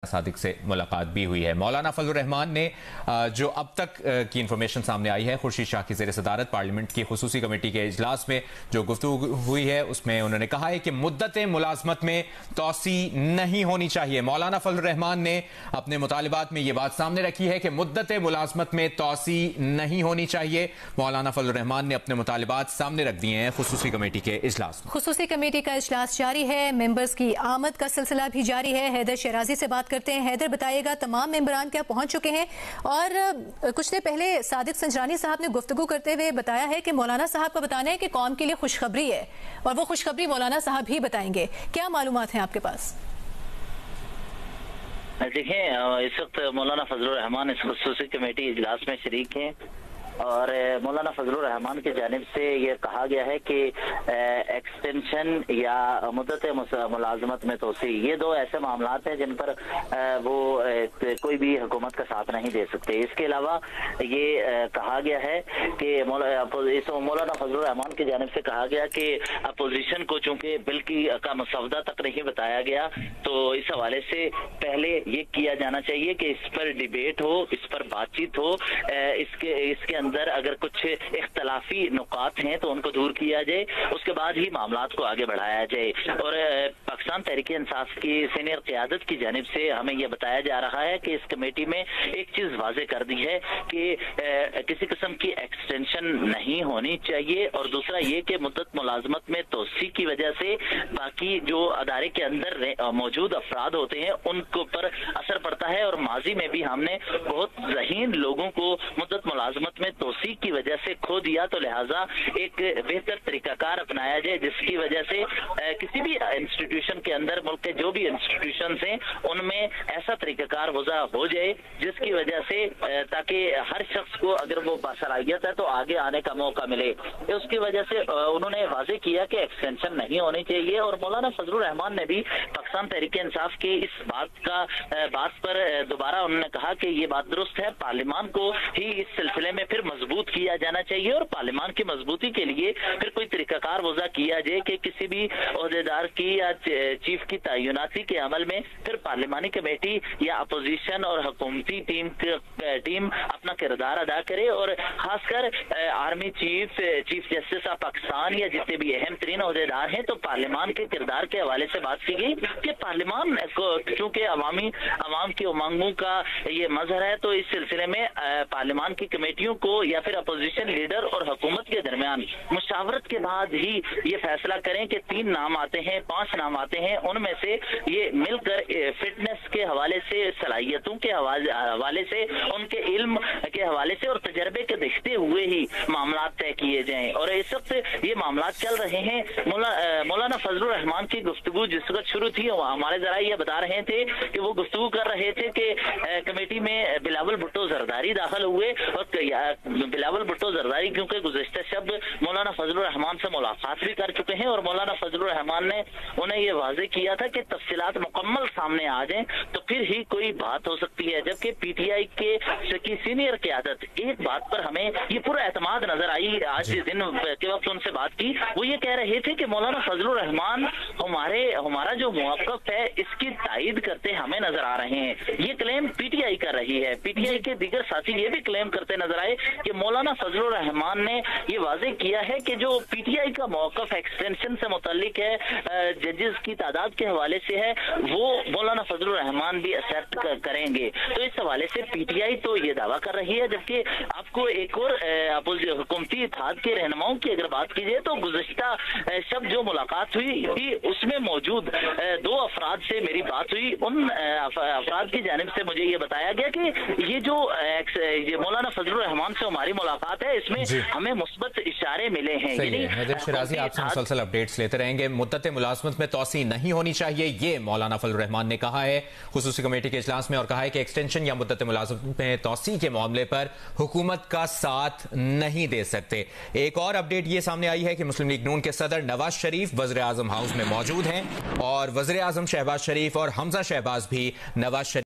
सादिक से मुलाकात भी हुई है। मौलाना फजलुर रहमान ने जो अब तक की इंफॉर्मेशन सामने आई है, खुर्शीद शाह की ज़ेर सदारत पार्लियामेंट की खुसूसी कमेटी के इजलास में जो गुफ्तगू हुई है उसमें उन्होंने कहा है कि मुद्दत मुलाजमत में तोसी नहीं होनी चाहिए। मौलाना फजलुर रहमान ने अपने मुतालिबात में ये बात सामने रखी है कि मुद्दत मुलाजमत में तोसी नहीं होनी चाहिए। मौलाना फजलुर रहमान ने अपने मुतालिबात सामने रख दिए हैं खुसूसी कमेटी के इजलास में। खुसूसी कमेटी का इजलास जारी है, मेंबर्स की आमद का सिलसिला भी जारी है। हैदर शराजी से बात करते हैं। हैदर, बताइएगा तमाम मेंबरान क्या पहुंच चुके हैं? और कुछ देर पहले सादिक संजरानी साहब ने गुफ्तगू करते हुए बताया है कि मौलाना साहब का बताना है कि कौम के लिए खुशखबरी है और वो खुशखबरी मौलाना साहब ही बताएंगे। क्या मालूमात हैं आपके पास? देखें, इस वक्त मौलाना फजलुर रहमान इस खुसूसी कमेटी इजलास में शरीक हैं और मौलाना फजलुर रहमान की जानिब से ये कहा गया है कि एक्सटेंशन या मुद्दत मुलाजमत में तोसी, ये दो ऐसे मामलात हैं जिन पर वो कोई भी हुकूमत का साथ नहीं दे सकते। इसके अलावा ये कहा गया है कि मौलाना फजलुर रहमान की जानिब से कहा गया कि अपोजिशन को चूंकि बिल का मसवदा तक नहीं बताया गया, तो इस हवाले से पहले ये किया जाना चाहिए कि इस पर डिबेट हो, इस पर बातचीत हो, इसके अंदर अगर कुछ इख्तलाफी नुकात हैं तो उनको दूर किया जाए, उसके बाद ही मामलात को आगे बढ़ाया जाए। और पाकिस्तान तहरीक इंसाफ की सीनियर क़यादत की जानिब से हमें यह बताया जा रहा है कि इस कमेटी में एक चीज वाज़े कर दी है कि किसी किस्म की एक्सटेंशन नहीं होनी चाहिए, और दूसरा ये कि मुद्दत मुलाजमत में तोसी की वजह से बाकी जो अदारे के अंदर मौजूद अफराद होते हैं उनको पर असर पड़ता है। और माजी में भी हमने बहुत ज़हीन लोगों को मुद्दत मुलाजमत में तोसी की वजह से खो दिया, तो लिहाजा एक बेहतर तरीकाकार अपनाया जाए जिसकी वजह से किसी भी इंस्टीट्यूशन के अंदर, मुल्क के जो भी इंस्टीट्यूशन हैं उनमें ऐसा तरीकाकार वज़ा हो जाए जिसकी वजह से ताकि हर शख्स को अगर वो बासलाहियत है तो आगे आने का मौका मिले। उसकी वजह से उन्होंने वाज़े किया कि एक्सटेंशन नहीं होनी चाहिए। और मौलाना फजलुर रहमान ने भी पाकिस्तान तहरीक इंसाफ की इस बात पर दोबारा उन्होंने कहा कि ये बात दुरुस्त है, पार्लियामान को ही इस सिलसिले में फिर मजबूत किया जाना चाहिए और पार्लियामान की मजबूती के लिए फिर कोई तरीकाकार वज़ा किया जाए कि किसी भी ओहदेदार की या चीफ की तयनाती के अमल में फिर पार्लियामानी कमेटी या अपोजिशन और हुकूमती टीम अपना किरदार अदा करे। और खासकर army chief justice of Pakistan या जितने भी अहम तरीन ओहदेदार हैं, तो पार्लियामान के किरदार के हवाले से बात की गई कि पार्लियामान को चूंकि अवाम की उमंगों का ये मजहर है, तो इस सिलसिले में पार्लियामान की कमेटियों को या फिर अपोजिशन लीडर और हुकूमत के दरमियान मुशावरत के बाद ही ये फैसला करें कि 3 नाम आते हैं, 5 नाम आते हैं, उनमें से ये मिलकर फिटनेस के हवाले से, सलाहियतों के हवाले से, उनके इल्म के हवाले से और तजर्बे के देखते हुए ही मामलात तय किए जाएं। और इस वक्त ये मामलात चल रहे हैं। मौलाना फजलुर रहमान की गुफ्तगू जिस वक्त शुरू थी, हमारे जरा ये बता रहे थे कि वो गुफ्तगू कर रहे थे कि कमेटी में बिलावल भुट्टो जरदारी दाखिल हुए और बिलावल भुट्टो जरदारी क्योंकि गुज़श्ता शब्द मौलाना फजलुर रहमान से मुलाकात भी कर चुके हैं और मौलाना फजलुर रहमान ने उन्हें यह वाज़े किया था कि तफसीलात मुकम्मल सामने आ जाएं तो फिर ही कोई बात हो सकती है। जबकि पीटीआई की सीनियर क़यादत एक बात पर हमें ये पूरा एतमाद नजर आई आज दिन के वक्त उनसे बात की, वो ये कह रहे थे कि मौलाना फजलुर रहमान हमारा जो मौक़िफ़ है इसकी तायद करते हमें नजर आ रहे हैं। ये क्लेम पीटीआई कर रही है। पीटीआई के दीगर साथी ये भी क्लेम करते नजर आए कि मौलाना फजलुर रहमान ने ये वाज़े किया है कि जो पीटीआई का मौक़िफ़ एक्सटेंशन से मुतल्लिक है, जजेस की तादाद के हवाले से है, वो मौलाना फजलुर रहमान भी एक्सेप्ट करेंगे। तो इस हवाले से पीटीआई तो ये दावा कर रही है, जबकि आपको एक और हुकूमती इत्तेहाद के रहनुमाओं की अगर बात की जाए तो गुज़श्ता शब जो मुलाकात हुई थी उसमें मौजूद 2 अफराद से मेरी बात हुई। उन अफराद की जानिब से मुझे ये बताया गया कि ये जो मौलाना फजलुर रहमान से हमारी मुलाकात है इसमें हमें मुस्बत इशारे मिले हैं। हैदर शराजी आपसे मुसलसल अपडेट्स लेते रहेंगे। मुद्दत मुलाजमत में तोसी नहीं होनी चाहिए, ये मौलाना फजलुर रहमान ने कहा है खुसूसी कमेटी के इजलास में, और कहा है कि एक्सटेंशन या मुद्दत मुलाजमत में तोसी के मामले पर हुकूमत का साथ नहीं दे सकते। एक और अपडेट ये सामने आई है कि मुस्लिम लीग नून के सदर नवाज शरीफ वज़ीर आज़म हाउस में मौजूद हैं और वज़ीर आज़म शहबाज शरीफ और हमजा शहबाज भी नवाज शरीफ